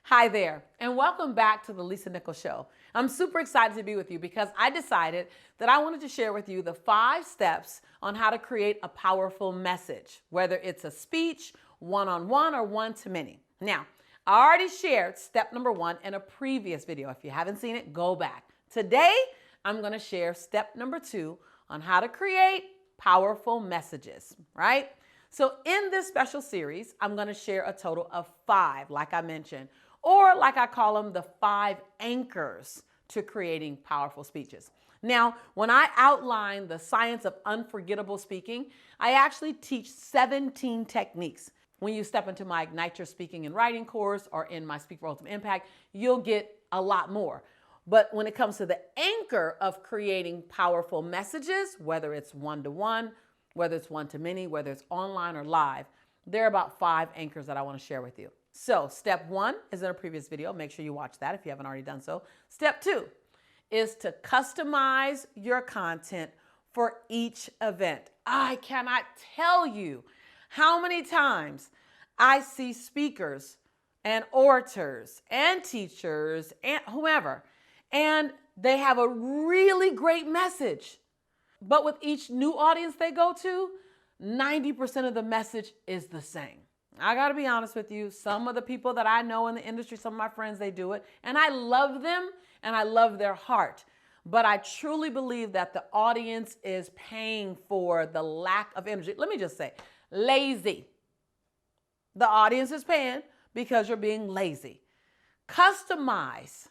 Hi there, and welcome back to the Lisa Nichols Show. I'm super excited to be with you because I decided that I wanted to share with you the 5 steps on how to create a powerful message, whether it's a speech, one-on-one, or one-to-many. Now, I already shared step number 1 in a previous video. If you haven't seen it, go back. Today, I'm going to share step number 2 on how to create powerful messages, right? So in this special series, I'm going to share a total of 5, like I mentioned, or like I call them, the 5 anchors to creating powerful speeches. Now, when I outline the science of unforgettable speaking, I actually teach 17 techniques. When you step into my Ignite Your Speaking and Writing course or in my Speak for Ultimate Impact, you'll get a lot more. But when it comes to the anchor of creating powerful messages, whether it's one-to-one, whether it's one-to-many, whether it's online or live, there are about 5 anchors that I want to share with you. So step 1 is in a previous video. Make sure you watch that if you haven't already done so. Step 2 is to customize your content for each event. I cannot tell you how many times I see speakers and orators and teachers and whomever, and they have a really great message. But with each new audience they go to, 90% of the message is the same. I got to be honest with you. Some of the people that I know in the industry, some of my friends, they do it. And I love them and I love their heart. But I truly believe that the audience is paying for the lack of energy. Let me just say, lazy. The audience is paying because you're being lazy. Customize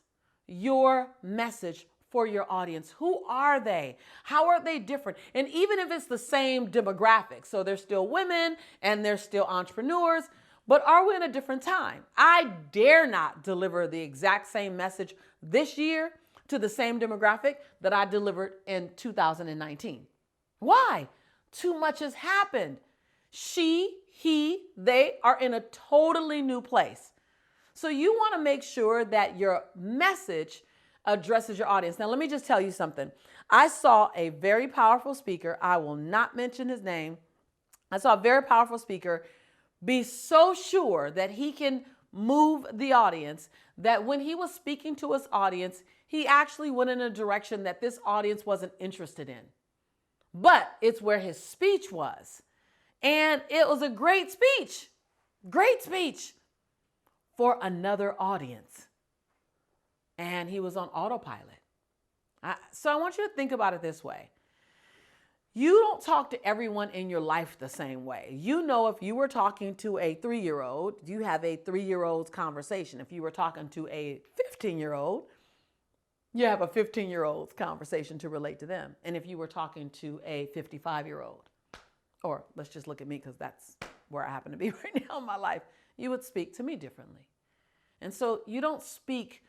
your message for your audience. Who are they? How are they different? And even if it's the same demographic, so they're still women and they're still entrepreneurs, but are we in a different time? I dare not deliver the exact same message this year to the same demographic that I delivered in 2019. Why? Too much has happened. She, he, they are in a totally new place. So you want to make sure that your message addresses your audience. Now, let me just tell you something. I saw a very powerful speaker. I will not mention his name. I saw a very powerful speaker be so sure that he can move the audience that when he was speaking to his audience, he actually went in a direction that this audience wasn't interested in. But it's where his speech was. And it was a great speech for another audience. And he was on autopilot. So I want you to think about it this way. You don't talk to everyone in your life the same way. You know, if you were talking to a 3-year-old, you have a 3-year-old's conversation. If you were talking to a 15-year-old, you have a 15-year-old's conversation to relate to them. And if you were talking to a 55-year-old, or let's just look at me because that's where I happen to be right now in my life, you would speak to me differently. And so you don't speak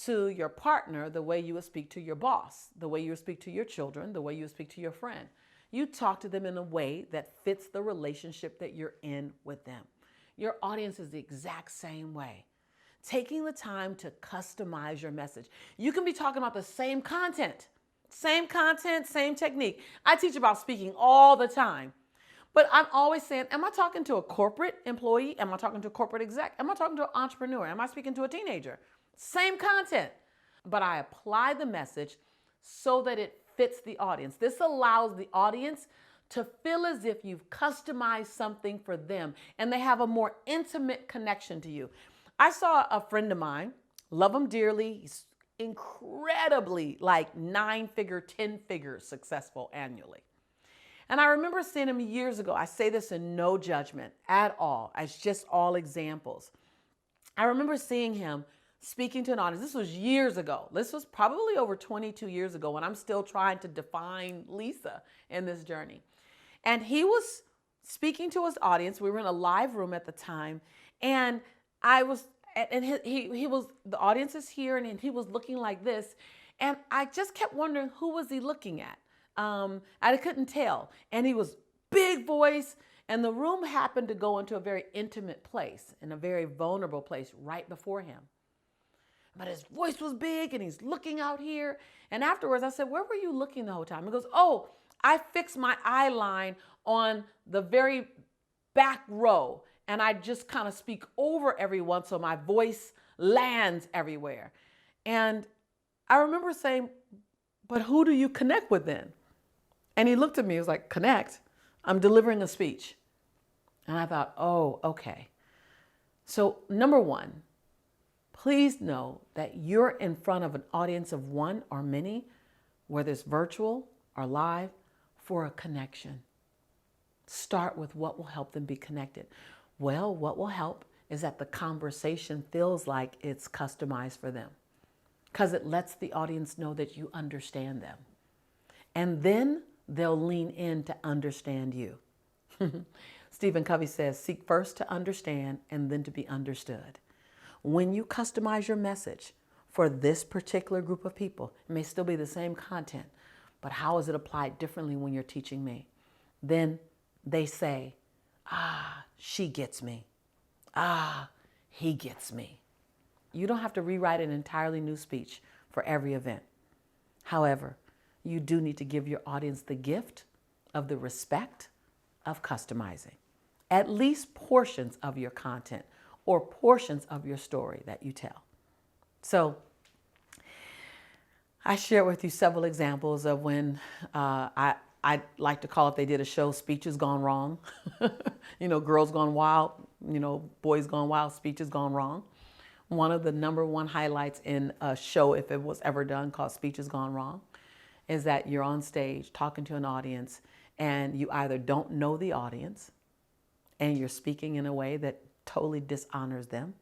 to your partner the way you would speak to your boss, the way you would speak to your children, the way you would speak to your friend. You talk to them in a way that fits the relationship that you're in with them. Your audience is the exact same way. Taking the time to customize your message. You can be talking about the same content, same technique. I teach about speaking all the time. But I'm always saying, am I talking to a corporate employee? Am I talking to a corporate exec? Am I talking to an entrepreneur? Am I speaking to a teenager? Same content, but I apply the message so that it fits the audience. This allows the audience to feel as if you've customized something for them and they have a more intimate connection to you. I saw a friend of mine, love him dearly. He's incredibly 9-figure, 10-figure successful annually. And I remember seeing him years ago. I say this in no judgment at all, as just all examples. I remember seeing him speaking to an audience. This was years ago. This was probably over 22 years ago when I'm still trying to define Lisa in this journey. And he was speaking to his audience. We were in a live room at the time. And he was, the audience is here and he was looking like this. And I just kept wondering, who was he looking at? I couldn't tell. And he was big voice. And the room happened to go into a very intimate place and a very vulnerable place right before him. But his voice was big and he's looking out here. And afterwards I said, where were you looking the whole time? He goes, oh, I fixed my eye line on the very back row and I just kind of speak over everyone so my voice lands everywhere. And I remember saying, but who do you connect with then? And he looked at me, he was like, connect? I'm delivering a speech. And I thought, oh, okay. So number one, please know that you're in front of an audience of one or many, whether it's virtual or live, for a connection. Start with what will help them be connected. Well, what will help is that the conversation feels like it's customized for them, because it lets the audience know that you understand them. And then they'll lean in to understand you. Stephen Covey says, seek first to understand and then to be understood. When you customize your message for this particular group of people, it may still be the same content, but how is it applied differently when you're teaching me? Then they say, ah, she gets me. Ah, he gets me. You don't have to rewrite an entirely new speech for every event. However, you do need to give your audience the gift of the respect of customizing at least portions of your content or portions of your story that you tell. So I shared with you several examples of when I like to call it, they did a show, Speeches Gone Wrong. Girls Gone Wild, Boys Gone Wild, Speeches Gone Wrong. One of the number one highlights in a show, if it was ever done, called Speeches Gone Wrong, is that you're on stage talking to an audience and you either don't know the audience and you're speaking in a way that totally dishonors them,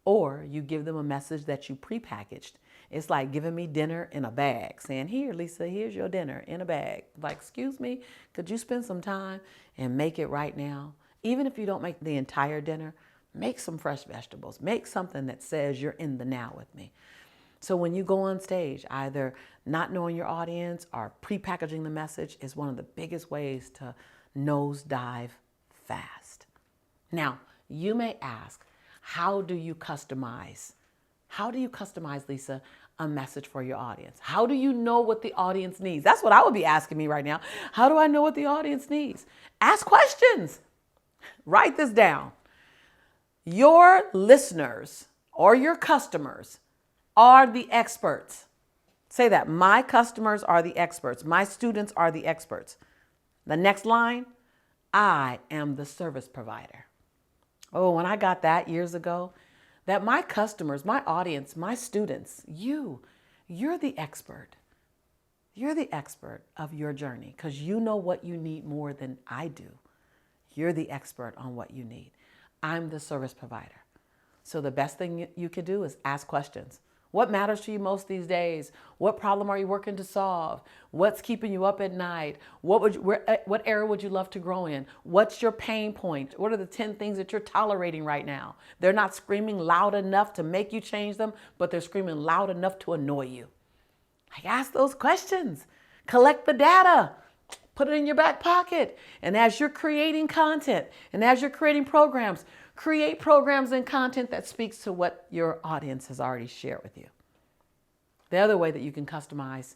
or you give them a message that you prepackaged. It's like giving me dinner in a bag, saying, here, Lisa, here's your dinner in a bag. Like, excuse me, could you spend some time and make it right now? Even if you don't make the entire dinner, make some fresh vegetables. Make something that says you're in the now with me. So when you go on stage, either not knowing your audience or prepackaging the message is one of the biggest ways to nosedive fast. Now, you may ask, how do you customize? How do you customize, Lisa, a message for your audience? How do you know what the audience needs? That's what I would be asking me right now. How do I know what the audience needs? Ask questions. Write this down. Your listeners or your customers are the experts. Say that. My customers are the experts. My students are the experts. The next line, I am the service provider. Oh, when I got that years ago, that my customers, my audience, my students, you're the expert. You're the expert of your journey because you know what you need more than I do. You're the expert on what you need. I'm the service provider. So the best thing you can do is ask questions. What matters to you most these days? What problem are you working to solve? What's keeping you up at night? What area would you love to grow in? What's your pain point? What are the 10 things that you're tolerating right now? They're not screaming loud enough to make you change them, but they're screaming loud enough to annoy you. Like, ask those questions. Collect the data. Put it in your back pocket. And as you're creating content and as you're creating programs, create programs and content that speaks to what your audience has already shared with you. The other way that you can customize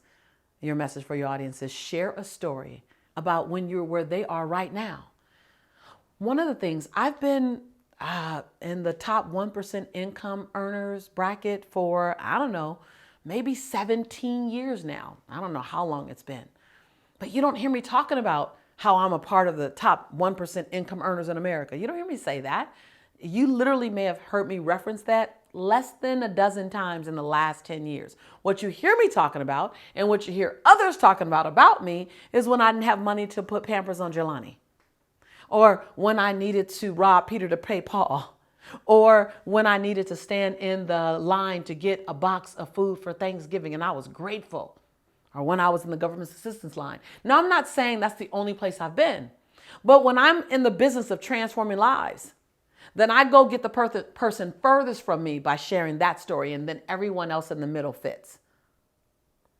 your message for your audience is share a story about when you're where they are right now. One of the things, I've been in the top 1% income earners bracket for, maybe 17 years now. I don't know how long it's been. But you don't hear me talking about how I'm a part of the top 1% income earners in America. You don't hear me say that. You literally may have heard me reference that less than a dozen times in the last 10 years. What you hear me talking about and what you hear others talking about me is when I didn't have money to put Pampers on Jelani, or when I needed to rob Peter to pay Paul, or when I needed to stand in the line to get a box of food for Thanksgiving and I was grateful, or when I was in the government assistance line. Now, I'm not saying that's the only place I've been, but when I'm in the business of transforming lives, then I go get the person furthest from me by sharing that story, and then everyone else in the middle fits.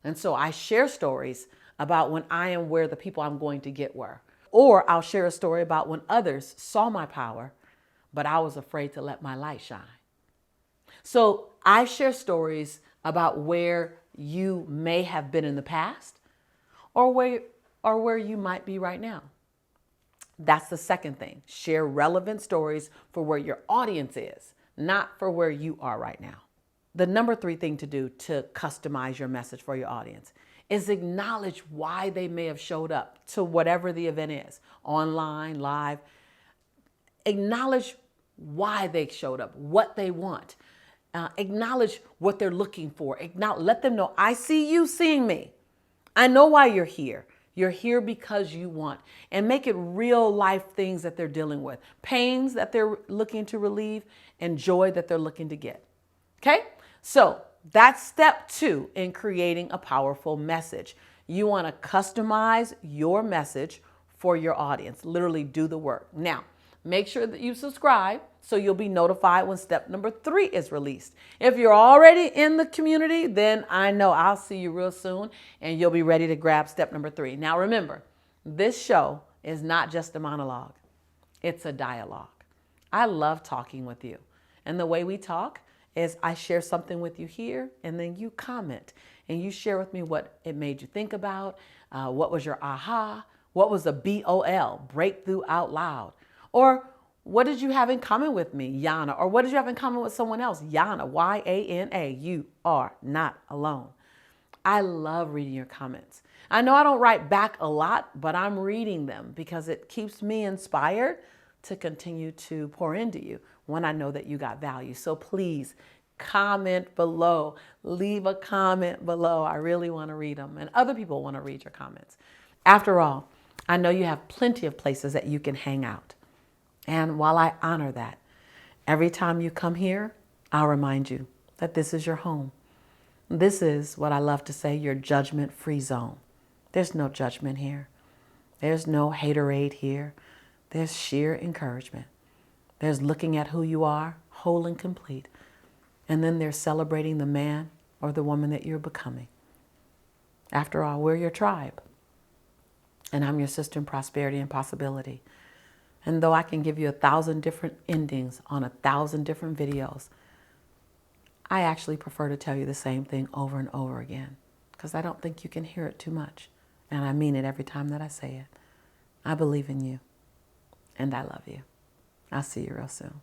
And so I share stories about when I am where the people I'm going to get were. Or I'll share a story about when others saw my power, but I was afraid to let my light shine. So I share stories about where you may have been in the past or where you might be right now. That's the second thing. Share relevant stories for where your audience is, not for where you are right now. The number 3 thing to do to customize your message for your audience is acknowledge why they may have showed up to whatever the event is, online, live. Acknowledge why they showed up, what they want. Acknowledge what they're looking for. Let them know, I see you seeing me. I know why you're here. You're here because you want. And make it real life things that they're dealing with. Pains that they're looking to relieve and joy that they're looking to get. Okay? So that's step 2 in creating a powerful message. You want to customize your message for your audience. Literally do the work. Now, make sure that you subscribe so you'll be notified when step number 3 is released. If you're already in the community, then I know I'll see you real soon and you'll be ready to grab step number 3. Now remember, this show is not just a monologue. It's a dialogue. I love talking with you. And the way we talk is I share something with you here and then you comment and you share with me what it made you think about, what was your aha, what was a BOL, breakthrough out loud, or what did you have in common with me, YANA, or what did you have in common with someone else, YANA, YANA, you are not alone. I love reading your comments. I know I don't write back a lot, but I'm reading them because it keeps me inspired to continue to pour into you when I know that you got value. So please comment below, leave a comment below. I really want to read them and other people want to read your comments. After all, I know you have plenty of places that you can hang out. And while I honor that, every time you come here, I'll remind you that this is your home. This is what I love to say, your judgment-free zone. There's no judgment here. There's no haterade here. There's sheer encouragement. There's looking at who you are, whole and complete. And then there's celebrating the man or the woman that you're becoming. After all, we're your tribe. And I'm your sister in prosperity and possibility. And though I can give you 1,000 different endings on 1,000 different videos, I actually prefer to tell you the same thing over and over again because I don't think you can hear it too much. And I mean it every time that I say it. I believe in you and I love you. I'll see you real soon.